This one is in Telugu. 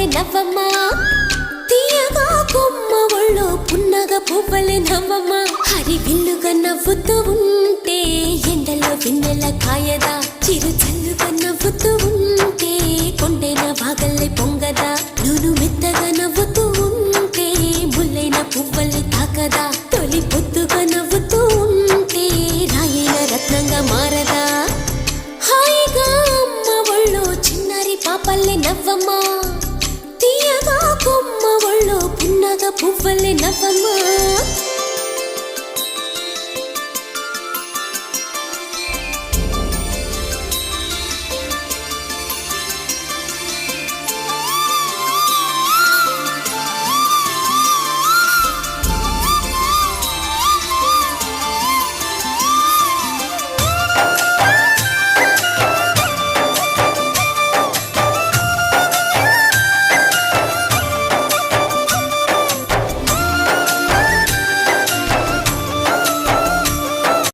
పాపల్లే నవ్వమ్మా తీయగా కొమ్మ ఒళ్ళో పున్నగ పువ్వలే నవ్వమ్మా హరి విల్లుగా నవ్వుతూ ఉంటే ఎండలో వెన్నెల కాయదా చిరు చల్లుగా నవ్వుతూ ఉంటే కొండైన వాగల్లే పొంగదా నూను మెత్తగా నవ్వుతూ ఉంటే ముల్లైన పువ్వలే తాకదా తొలి పొద్దుగా నవ్వుతూ ఉంటే రాయైన రత్నంగా మారదా హాయిగా అమ్మ ఒళ్ళో చిన్నారి పాపల్లే నవ్వమ్మా తీయగా కొమ్మ ఒళ్ళో పున్నగ పువ్వలే నవ్వమ్మా